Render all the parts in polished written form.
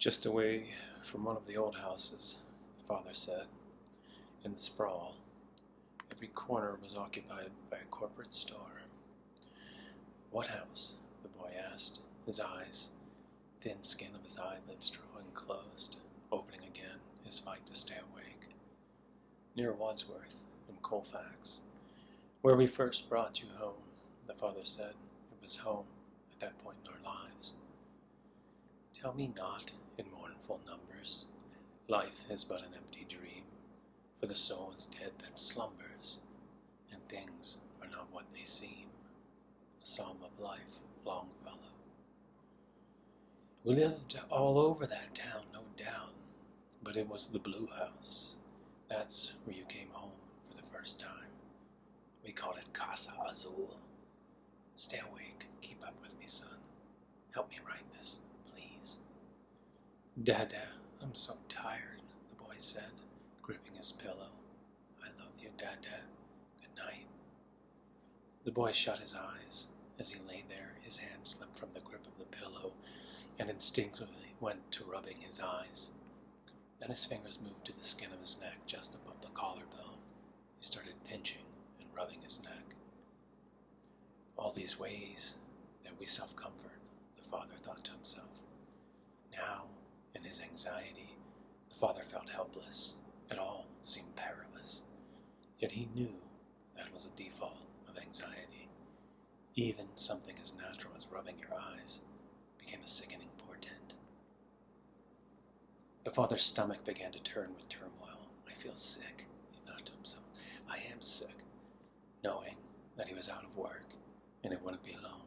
Just away from one of the old houses, the father said. In the sprawl, every corner was occupied by a corporate store. What house? The boy asked, his eyes, thin skin of his eyelids drawing closed, opening again, his fight to stay awake. Near Wadsworth, in Colfax, where we first brought you home, the father said. It was home at that point in our lives. Tell me not in mournful numbers, life is but an empty dream, for the soul is dead that slumbers, and things are not what they seem. A psalm of life, Longfellow. We lived all over that town, no doubt, but it was the Blue House. That's where you came home for the first time. We called it Casa Azul. Stay awake, keep up with me, son. Help me write this, please. Dada, I'm so tired, the boy said, gripping his pillow. I love you, Dada. Good night. The boy shut his eyes. As he lay there, his hand slipped from the grip of the pillow and instinctively went to rubbing his eyes. Then his fingers moved to the skin of his neck just above the collarbone. He started pinching and rubbing his neck. All these ways that we self-comfort, the father thought to himself. Now, in his anxiety, the father felt helpless. It all seemed perilous. Yet he knew that was a default of anxiety. Even something as natural as rubbing your eyes became a sickening portent. The father's stomach began to turn with turmoil. I feel sick, he thought to himself. I am sick, knowing that he was out of work, and it wouldn't be long,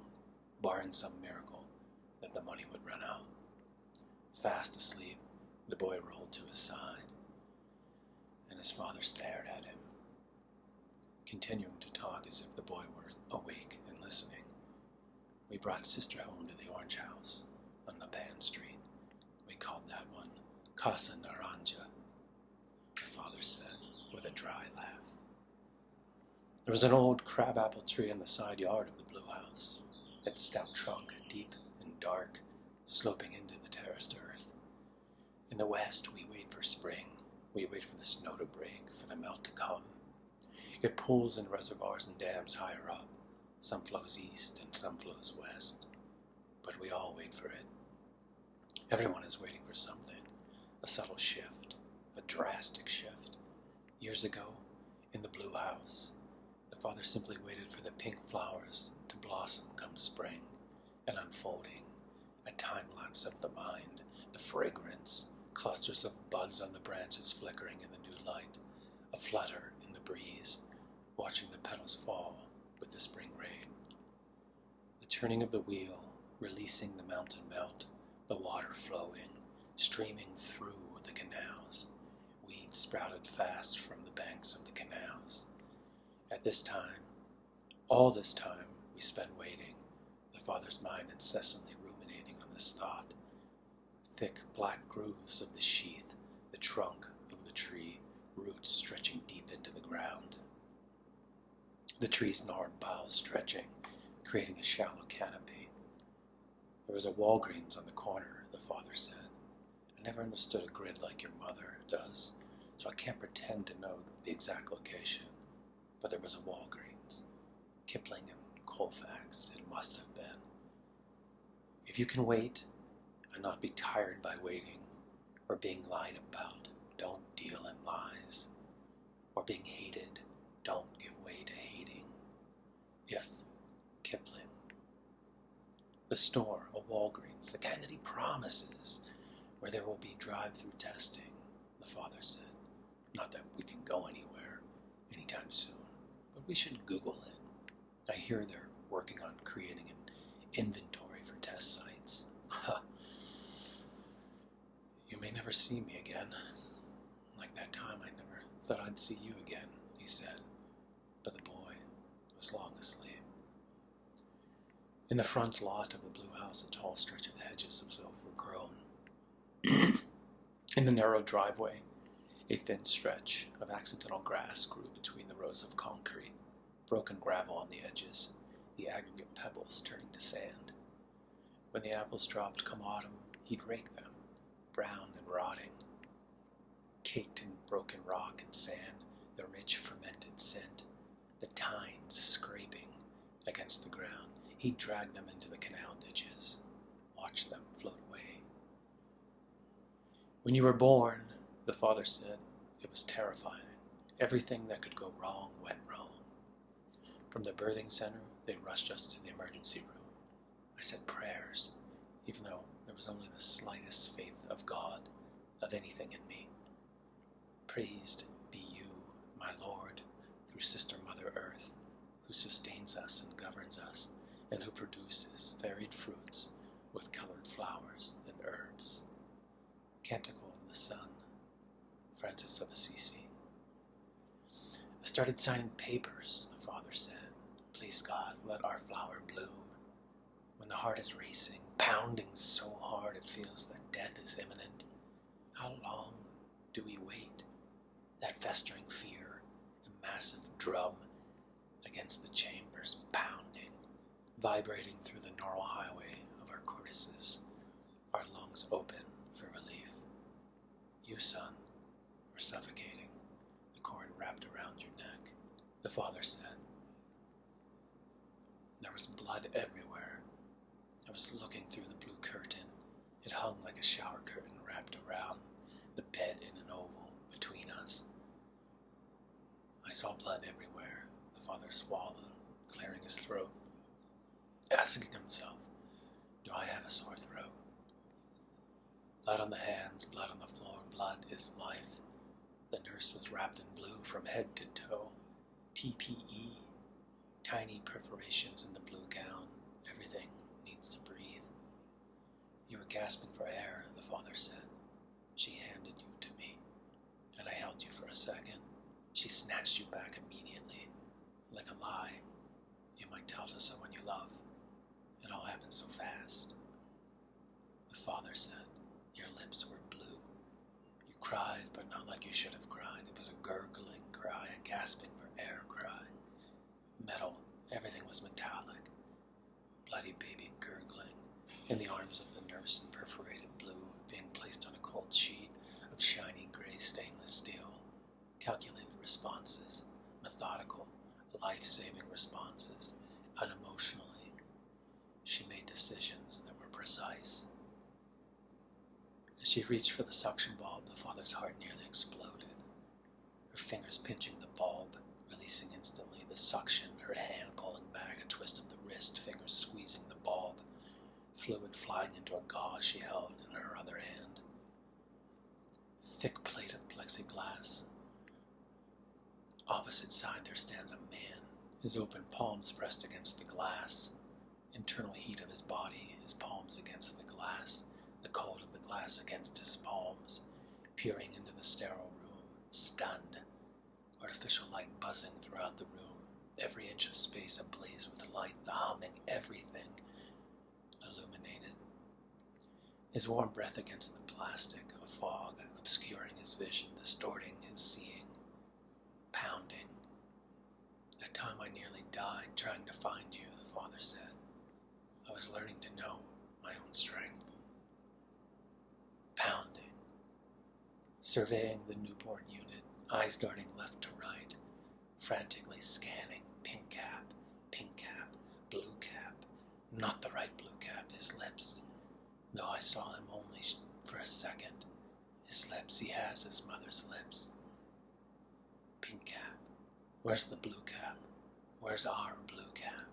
barring some miracle, that the money would run out. Fast asleep, the boy rolled to his side, and his father stared at him, continuing to talk as if the boy were awake and listening. We brought sister home to the Orange House on La Pan Street. We called that one Casa Naranja, the father said with a dry laugh. There was an old crabapple tree in the side yard of the Blue House, its stout trunk deep and dark, sloping into the terraced earth. In the west, we wait for spring. We wait for the snow to break, for the melt to come. It pools in reservoirs and dams higher up. Some flows east and some flows west. But we all wait for it. Everyone is waiting for something. A subtle shift, a drastic shift. Years ago, in the Blue House, the father simply waited for the pink flowers to blossom come spring, an unfolding, a time-lapse of the mind, the fragrance, clusters of buds on the branches flickering in the new light, a flutter in the breeze, watching the petals fall with the spring rain. The turning of the wheel, releasing the mountain melt, the water flowing, streaming through the canals. Weeds sprouted fast from the banks of the canals. At this time, all this time, we spent waiting, the father's mind incessantly ruminating on this thought. Thick black grooves of the sheath, the trunk of the tree, roots stretching deep into the ground. The tree's gnarled boughs stretching, creating a shallow canopy. There was a Walgreens on the corner, the father said. I never understood a grid like your mother does, so I can't pretend to know the exact location. But there was a Walgreens. Kipling and Colfax, it must have been. If you can wait and not be tired by waiting, or being lied about, don't deal in lies. Or being hated, don't give way to hating. If Kipling. The store, a Walgreens, the kind that he promises, where there will be drive-through testing, the father said. Not that we can go anywhere anytime soon, but we should Google it. I hear they're working on creating an inventory for test sites. Ha! You may never see me again. Like that time I never thought I'd see you again, he said, but the boy was long asleep. In the front lot of the Blue House, a tall stretch of hedges was overgrown. In the narrow driveway, a thin stretch of accidental grass grew between the rows of concrete, broken gravel on the edges, the aggregate pebbles turning to sand. When the apples dropped come autumn, he'd rake them, brown and rotting, caked in broken rock and sand, the rich fermented scent, the tines scraping against the ground. He'd drag them into the canal ditches, watch them float away. When you were born, the father said, it was terrifying. Everything that could go wrong went wrong. From the birthing center, they rushed us to the emergency room. I said prayers, even though there was only the slightest faith of God, of anything in me. Praised be you, my Lord, through Sister Mother Earth, who sustains us and governs us, and who produces varied fruits with colored flowers and herbs. Canticle of the Sun, Francis of Assisi. I started signing papers, the father said. Please God, let our flower bloom. When the heart is racing, pounding so hard it feels that death is imminent, how long do we wait? That festering fear, a massive drum against the chambers, pounding, vibrating through the neural highway of our cortices, our lungs open for relief. You, son, were suffocating, the cord wrapped around your neck, the father said. There was blood everywhere. I was looking through the blue curtain. It hung like a shower curtain wrapped around the bed in an oval between us. I saw blood everywhere. The father swallowed, clearing his throat, asking himself, do I have a sore throat? Blood on the hands, blood on the floor, blood is life. The nurse was wrapped in blue from head to toe. PPE, tiny perforations in the blue gown. Everything needs to breathe. You were gasping for air, the father said. She handed you to me, and I held you for a second. She snatched you back immediately, like a lie. You might tell to someone you love. It all happened so fast. The father said, your lips were blue. You cried, but not like you should have cried. It was a gurgling cry, a gasping for air cry. Metal, everything was metallic. Bloody baby gurgling in the arms of the nurse in perforated blue, being placed on a cold sheet of shiny gray stainless steel. Calculated responses, methodical, life-saving responses, unemotionally. She made decisions that were precise. As she reached for the suction bulb, the father's heart nearly exploded. Her fingers pinching the bulb, releasing instantly the suction, her hand pulling back, a twist of the wrist, fingers squeezing the bulb, fluid flying into a gauze she held in her other hand. Thick plate of plexiglass. Opposite side there stands a man, his open palms pressed against the glass, internal heat of his body, his palms against the glass, the cold of the glass against his palms, peering into the sterile room, stunned, artificial light buzzing throughout the room, every inch of space ablaze with light, the humming, everything illuminated. His warm breath against the plastic, a fog, obscuring his vision, distorting his seeing. Pounding. That time I nearly died trying to find you, the father said. I was learning to know my own strength. Pounding. Surveying the newborn unit, eyes darting left to right, frantically scanning pink cap, blue cap, not the right blue cap, his lips, though I saw him only for a second. His lips, he has his mother's lips. Pink cap. Where's the blue cap? Where's our blue cap?